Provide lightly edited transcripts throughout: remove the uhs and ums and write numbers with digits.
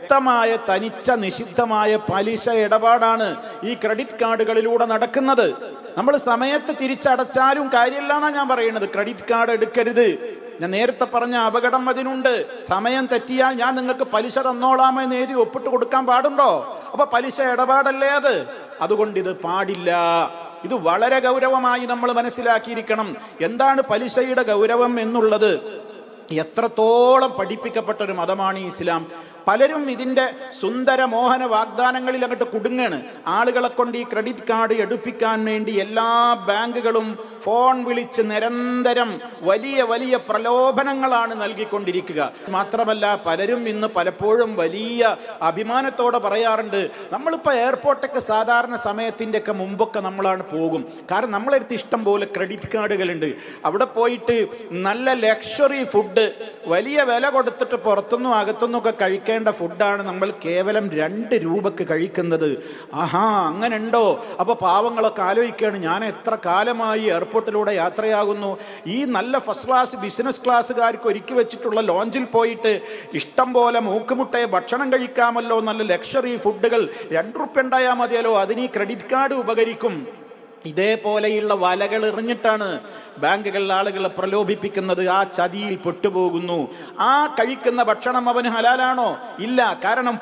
വ്യക്തമായ തനിച്ച നിഷിദ്ധമായ പലിശ ഇടപാടാണ് ഈ ക്രെഡിറ്റ് കാർഡുകളിലൂടെ നടക്കുന്നത്. നമ്മൾ സമയത്ത് തിരിച്ചടച്ചാലും കാര്യമില്ല എന്നാണ് ഞാൻ പറയുന്നത്. ക്രെഡിറ്റ് കാർഡ് എടുക്കരുത്. ഞാൻ നേരത്തെ പറഞ്ഞ അപകടം അതിനുണ്ട്. സമയം തെറ്റിയാൽ ഞാൻ നിങ്ങൾക്ക് പലിശ തന്നോളാമെന്ന് എഴുതി ഒപ്പിട്ട് കൊടുക്കാൻ പാടുണ്ടോ? അപ്പൊ പലിശ ഇടപാടല്ലേ അത്? അതുകൊണ്ട് ഇത് പാടില്ല. ഇത് വളരെ ഗൗരവമായി നമ്മൾ മനസ്സിലാക്കിയിരിക്കണം. എന്താണ് പലിശയുടെ ഗൗരവം എന്നുള്ളത് എത്രത്തോളം പഠിപ്പിക്കപ്പെട്ട ഒരു മതമാണ് ഇസ്ലാം. പലരും ഇതിൻ്റെ സുന്ദര മോഹന വാഗ്ദാനങ്ങളിൽ അങ്ങോട്ട് കുടുങ്ങാണ്. ആളുകളെ കൊണ്ട് ഈ ക്രെഡിറ്റ് കാർഡ് എടുപ്പിക്കാൻ വേണ്ടി എല്ലാ ബാങ്കുകളും ഫോൺ വിളിച്ച് നിരന്തരം വലിയ വലിയ പ്രലോഭനങ്ങളാണ് നൽകിക്കൊണ്ടിരിക്കുക. മാത്രമല്ല പലരും ഇന്ന് പലപ്പോഴും വലിയ അഭിമാനത്തോടെ പറയാറുണ്ട്, നമ്മളിപ്പോൾ എയർപോർട്ടൊക്കെ സാധാരണ സമയത്തിൻ്റെ ഒക്കെ മുമ്പൊക്കെ നമ്മളാണ് പോകും. കാരണം നമ്മളെടുത്ത് ഇഷ്ടം പോലെ ക്രെഡിറ്റ് കാർഡുകളുണ്ട്. അവിടെ പോയിട്ട് നല്ല ലക്ഷറി ഫുഡ് വലിയ വില കൊടുത്തിട്ട് പുറത്തുനിന്നും അകത്തുനിന്നും ഒക്കെ കഴിക്കേണ്ട ഫുഡാണ് നമ്മൾ കേവലം 2 രൂപക്ക് കഴിക്കുന്നത്. ആഹാ, അങ്ങനെ ഉണ്ടോ? അപ്പോൾ പാവങ്ങളൊക്കെ ആലോചിക്കുകയാണ്, ഞാൻ എത്ര കാലമായി എയർപോർട്ടിലൂടെ യാത്രയാകുന്നു, ഈ നല്ല ഫസ്റ്റ് ക്ലാസ് ബിസിനസ് ക്ലാസ്സുകാർക്ക് ഒരുക്കി വെച്ചിട്ടുള്ള ലോഞ്ചിൽ പോയിട്ട് ഇഷ്ടം പോലെ മൂക്കുമുട്ടയെ ഭക്ഷണം കഴിക്കാമല്ലോ, നല്ല ലക്ഷറി ഫുഡുകൾ 2 റുപ്യ ഉണ്ടായാൽ മതിയല്ലോ, അതിന് ഈ ക്രെഡിറ്റ് കാർഡ് ഉപകരിക്കും. ഇതേപോലെയുള്ള വലകൾ എറിഞ്ഞിട്ടാണ് ബാങ്കുകൾ ആളുകളെ പ്രലോഭിപ്പിക്കുന്നത്. ആ ചതിയിൽ പെട്ടുപോകുന്നു. ആ കഴിക്കുന്ന ഭക്ഷണം അവന് ഹലാലാണോ? ഇല്ല. കാരണം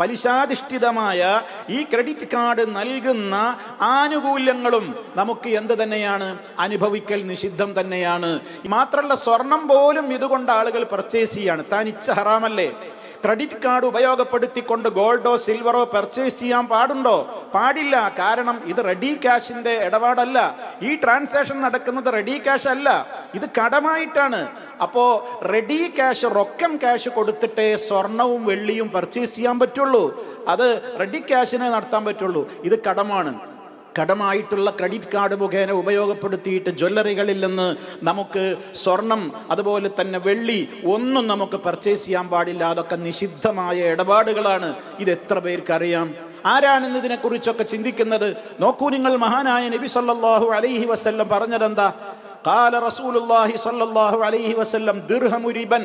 പലിശാധിഷ്ഠിതമായ ഈ ക്രെഡിറ്റ് കാർഡ് നൽകുന്ന ആനുകൂല്യങ്ങളും നമുക്ക് എന്ത് തന്നെയാണ്? അനുഭവിക്കൽ നിഷിദ്ധം തന്നെയാണ്. മാത്രമല്ല സ്വർണം പോലും ഇതുകൊണ്ട് ആളുകൾ പർച്ചേസ് ചെയ്യാണ്. തനിച്ച ഹറാമല്ലേ? ക്രെഡിറ്റ് കാർഡ് ഉപയോഗപ്പെടുത്തിക്കൊണ്ട് ഗോൾഡോ സിൽവറോ പർച്ചേസ് ചെയ്യാൻ പാടുണ്ടോ? പാടില്ല. കാരണം ഇത് റെഡി ക്യാഷിന്റെ ഇടപാടല്ല. ഈ ട്രാൻസാക്ഷൻ നടക്കുന്നത് റെഡി ക്യാഷ് അല്ല, ഇത് കടമായിട്ടാണ്. അപ്പോ റെഡി ക്യാഷ്, റൊക്കം ക്യാഷ് കൊടുത്തിട്ടേ സ്വർണവും വെള്ളിയും പർച്ചേസ് ചെയ്യാൻ പറ്റുള്ളൂ. അത് റെഡി ക്യാഷിനെ നടത്താൻ പറ്റുള്ളൂ. ഇത് കടമാണ്. കടമായിട്ടുള്ള ക്രെഡിറ്റ് കാർഡ് മുഖേന ഉപയോഗപ്പെടുത്തിയിട്ട് ജ്വല്ലറികളിൽ നിന്ന് നമുക്ക് സ്വർണം അതുപോലെ തന്നെ വെള്ളി ഒന്നും നമുക്ക് പർച്ചേസ് ചെയ്യാൻ പാടില്ല. അതൊക്കെ നിഷിദ്ധമായ ഇടപാടുകളാണ്. ഇത് എത്ര പേർക്കറിയാം? ആരാണെന്ന് ഇതിനെക്കുറിച്ചൊക്കെ ചിന്തിക്കുന്നത്? നോക്കൂ നിങ്ങൾ, മഹാനായ നബി സല്ലല്ലാഹു അലൈഹി വസല്ലം പറഞ്ഞതെന്താ? ഖാല റസൂലുള്ളാഹി സല്ലല്ലാഹു അലൈഹി വസല്ലം ദിർഹമു റിബൻ,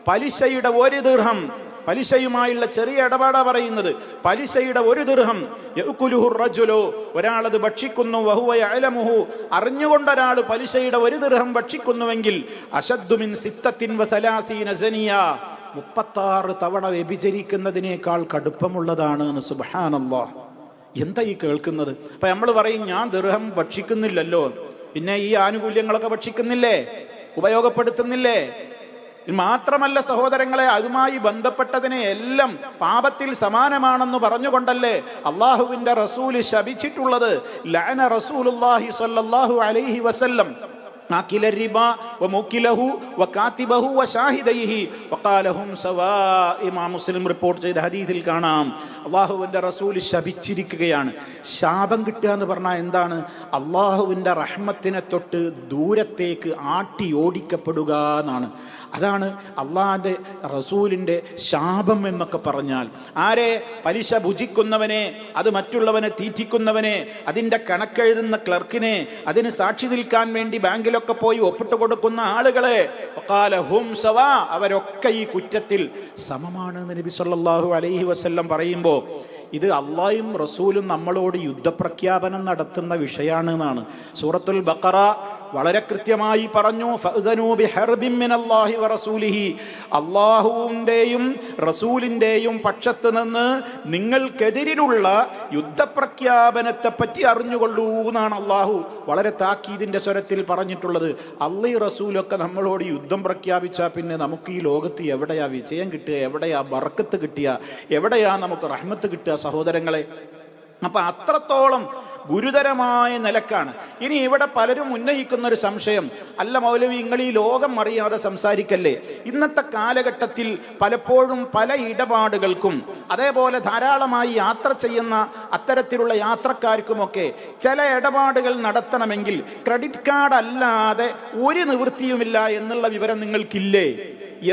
പലിശയുടെ 1 ദിർഹം, പലിശയുമായുള്ള ചെറിയ ഇടപാടാ പറയുന്നത്. പലിശയുടെ 1 ദിർഹം യഅ്കുലുഹു റജുലു, ഒരാളത് ഭക്ഷിക്കുന്നു, വഹുവ യഅലമുഹു, അറിഞ്ഞുകൊണ്ട് ഒരാൾ പലിശയുടെ 1 ദിർഹം ഭക്ഷിക്കുന്നുവെങ്കിൽ അശദ്ദു മിൻ 36 സനിയ, 36 തവണ വ്യഭിചരിക്കുന്നതിനേക്കാൾ കടുപ്പമുള്ളതാണ്. സുബ്ഹാനല്ലാഹ്. എന്താ ഈ കേൾക്കുന്നത്? അപ്പൊ നമ്മൾ പറയും, ഞാൻ ദിർഹം ഭക്ഷിക്കുന്നില്ലല്ലോ, പിന്നെ ഈ ആനുകൂല്യങ്ങളൊക്കെ ഭക്ഷിക്കുന്നില്ലേ, ഉപയോഗപ്പെടുത്തുന്നില്ലേ? മാത്രമല്ല സഹോദരങ്ങളെ, അതുമായി ബന്ധപ്പെട്ടതിനെ എല്ലാം പാപത്തിൽ സമാനമാണെന്ന് പറഞ്ഞുകൊണ്ടല്ലേ അള്ളാഹുവിന്റെ റസൂൽ ശപിച്ചിട്ടുള്ളത്. ലഅന റസൂലുള്ളാഹി സ്വല്ലല്ലാഹു അലൈഹി വസല്ലം ആകില റിബ വമുകിലഹു വകാതിബഹു വശാഹിദൈഹി വഖാലഹും സവാ. ഇമാം മുസ്ലിം റിപ്പോർട്ട് ചെയ്ത ഹദീസിൽ കാണാം, അള്ളാഹുവിൻ്റെ റസൂൽ ശപിച്ചിരിക്കുകയാണ്. ശാപം കിട്ടുക എന്ന് പറഞ്ഞാൽ എന്താണ്? അള്ളാഹുവിൻ്റെ റഹ്മത്തിനെ തൊട്ട് ദൂരത്തേക്ക് ആട്ടി ഓടിക്കപ്പെടുക എന്നാണ്. അതാണ് അള്ളാഹിൻ്റെ റസൂലിൻ്റെ ശാപം എന്നൊക്കെ പറഞ്ഞാൽ. ആരെ? പലിശ ഭുജിക്കുന്നവനെ, അത് മറ്റുള്ളവനെ തീറ്റിക്കുന്നവനെ, അതിൻ്റെ കണക്കെഴുതുന്ന ക്ലർക്കിനെ, അതിന് സാക്ഷി നിൽക്കാൻ വേണ്ടി ബാങ്കിലൊക്കെ പോയി ഒപ്പിട്ട് കൊടുക്കുന്ന ആളുകളെ, വഖാലഹും സവാ, അവരൊക്കെ ഈ കുറ്റത്തിൽ സമമാണ് എന്ന് നബി സല്ലല്ലാഹു അലൈഹി വസല്ലം പറയുമ്പോൾ ഇത് അള്ളാഹും റസൂലും നമ്മളോട് യുദ്ധപ്രഖ്യാപനം നടത്തുന്ന വിഷയമാണ് എന്നാണ്. സൂറത്തുൽ ബഖറ വളരെ കൃത്യമായി പറഞ്ഞു, ഫഅ്ദനൂ ബിഹർബിൻ മിനല്ലാഹി വറസൂലിഹി, അള്ളാഹുവിൻ്റെയും റസൂലിൻ്റെയും പക്ഷത്ത് നിന്ന് നിങ്ങൾക്കെതിരിലുള്ള യുദ്ധപ്രഖ്യാപനത്തെ പറ്റി അറിഞ്ഞുകൊള്ളൂ എന്നാണ് അള്ളാഹു വളരെ താക്കീതിൻ്റെ സ്വരത്തിൽ പറഞ്ഞിട്ടുള്ളത്. അള്ളാഹു റസൂലൊക്കെ നമ്മളോട് യുദ്ധം പ്രഖ്യാപിച്ചാൽ പിന്നെ നമുക്ക് ഈ ലോകത്ത് എവിടെയാ വിജയം കിട്ടുക, എവിടെയാ ബർക്കത്ത് കിട്ടിയ, എവിടെയാ നമുക്ക് റഹ്മത്ത് കിട്ടുക സഹോദരങ്ങളെ? അപ്പൊ അത്രത്തോളം ഗുരുതരമായ നിലക്കാണ്. ഇനി ഇവിടെ പലരും ഉന്നയിക്കുന്ന ഒരു സംശയം, അല്ല മൗലവി, നിങ്ങൾ ഈ ലോകം അറിയാതെ സംസാരിക്കല്ലേ? ഇന്നത്തെ കാലഘട്ടത്തിൽ പലപ്പോഴും പല ഇടപാടുകൾക്കും അതേപോലെ ധാരാളമായി യാത്ര ചെയ്യുന്ന അത്തരത്തിലുള്ള യാത്രക്കാർക്കുമൊക്കെ ചില ഇടപാടുകൾ നടത്തണമെങ്കിൽ ക്രെഡിറ്റ് കാർഡ് അല്ലാതെ ഒരു നിവൃത്തിയുമില്ല എന്നുള്ള വിവരം നിങ്ങൾക്കില്ലേ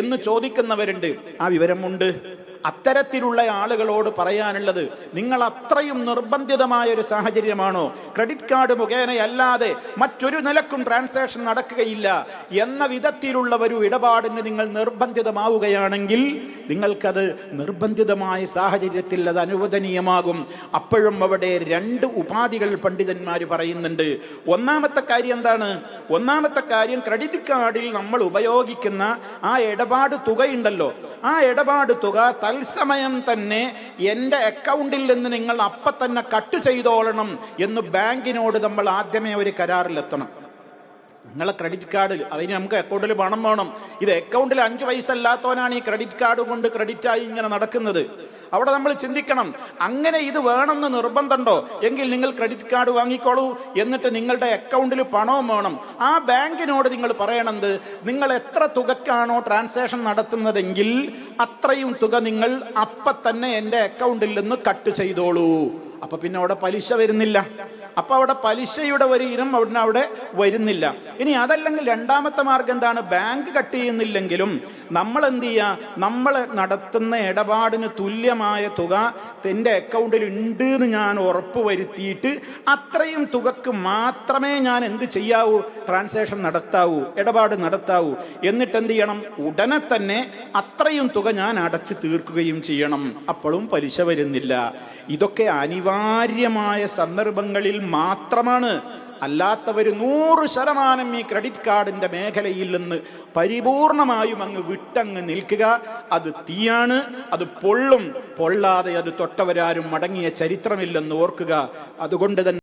എന്ന് ചോദിക്കുന്നവരുണ്ട്. ആ വിവരമുണ്ട്. അത്തരത്തിലുള്ള ആളുകളോട് പറയാനുള്ളത്, നിങ്ങൾ അത്രയും നിർബന്ധിതമായ ഒരു സാഹചര്യമാണോ, ക്രെഡിറ്റ് കാർഡ് മുഖേനയല്ലാതെ മറ്റൊരു നിലക്കും ട്രാൻസാക്ഷൻ നടക്കുകയില്ല എന്ന വിധത്തിലുള്ള ഒരു ഇടപാടിന് നിങ്ങൾ നിർബന്ധിതമാവുകയാണെങ്കിൽ നിങ്ങൾക്കത് നിർബന്ധിതമായ സാഹചര്യത്തിൽ അത് അനുവദനീയമാകും. അപ്പോഴും അവിടെ രണ്ട് ഉപാധികൾ പണ്ഡിതന്മാർ പറയുന്നുണ്ട്. ഒന്നാമത്തെ കാര്യം എന്താണ്? ഒന്നാമത്തെ കാര്യം, ക്രെഡിറ്റ് കാർഡിൽ നമ്മൾ ഉപയോഗിക്കുന്ന ആ ഇടപാട് തുകയുണ്ടല്ലോ, ആ ഇടപാട് തുക തത്സമയം തന്നെ എൻ്റെ അക്കൗണ്ടിൽ നിന്ന് നിങ്ങൾ അപ്പം തന്നെ കട്ട് ചെയ്തോളണം എന്ന് ബാങ്കിനോട് നമ്മൾ ആദ്യമേ ഒരു കരാറിലെത്തണം. നിങ്ങളെ ക്രെഡിറ്റ് കാർഡിൽ അതിന് നമുക്ക് അക്കൗണ്ടിൽ പണം വേണം. ഇത് അക്കൗണ്ടിൽ 5 പൈസ അല്ലാത്തവനാണ് ഈ ക്രെഡിറ്റ് കാർഡ് കൊണ്ട് ക്രെഡിറ്റായി ഇങ്ങനെ നടക്കുന്നത്. അവിടെ നമ്മൾ ചിന്തിക്കണം, അങ്ങനെ ഇത് വേണമെന്ന് നിർബന്ധമുണ്ടോ എങ്കിൽ നിങ്ങൾ ക്രെഡിറ്റ് കാർഡ് വാങ്ങിക്കോളൂ, എന്നിട്ട് നിങ്ങളുടെ അക്കൗണ്ടിൽ പണവും വേണം. ആ ബാങ്കിനോട് നിങ്ങൾ പറയണത്, നിങ്ങൾ എത്ര തുകക്കാണോ ട്രാൻസാക്ഷൻ നടത്തുന്നതെങ്കിൽ അത്രയും തുക നിങ്ങൾ അപ്പം തന്നെ എൻ്റെ അക്കൗണ്ടിൽ നിന്ന് കട്ട് ചെയ്തോളൂ. അപ്പൊ പിന്നെ അവിടെ പലിശ വരുന്നില്ല. അപ്പൊ അവിടെ പലിശയുടെ ഒരു ഇനം അവിടെ വരുന്നില്ല. ഇനി അതല്ലെങ്കിൽ രണ്ടാമത്തെ മാർഗം എന്താണ്? ബാങ്ക് കട്ട് ചെയ്യുന്നില്ലെങ്കിലും നമ്മൾ എന്ത് ചെയ്യുക, നമ്മൾ നടത്തുന്ന ഇടപാടിന് തുല്യമായ തുക എൻ്റെ അക്കൗണ്ടിൽ ഉണ്ട് എന്ന് ഞാൻ ഉറപ്പ് വരുത്തിയിട്ട് അത്രയും തുകക്ക് മാത്രമേ ഞാൻ എന്ത് ചെയ്യാവൂ, ട്രാൻസാക്ഷൻ നടത്താവൂ, ഇടപാട് നടത്താവൂ. എന്നിട്ട് എന്ത് ചെയ്യണം, ഉടനെ തന്നെ അത്രയും തുക ഞാൻ അടച്ചു തീർക്കുകയും ചെയ്യണം. അപ്പോഴും പലിശ വരുന്നില്ല. ഇതൊക്കെ അനിവാര്യമായ സന്ദർഭങ്ങളിൽ മാത്രമാണ്. അല്ലാത്തവർ 100% ഈ ക്രെഡിറ്റ് കാർഡിന്റെ മേഖലയിൽ നിന്ന് പരിപൂർണമായും അങ്ങ് വിട്ടങ്ങ് നിൽക്കുക. അത് തീയാണ്, അത് പൊള്ളും. പൊള്ളാതെ അത് തൊട്ടവരാരും മടങ്ങിയ ചരിത്രമില്ലെന്ന് ഓർക്കുക. അതുകൊണ്ട് തന്നെ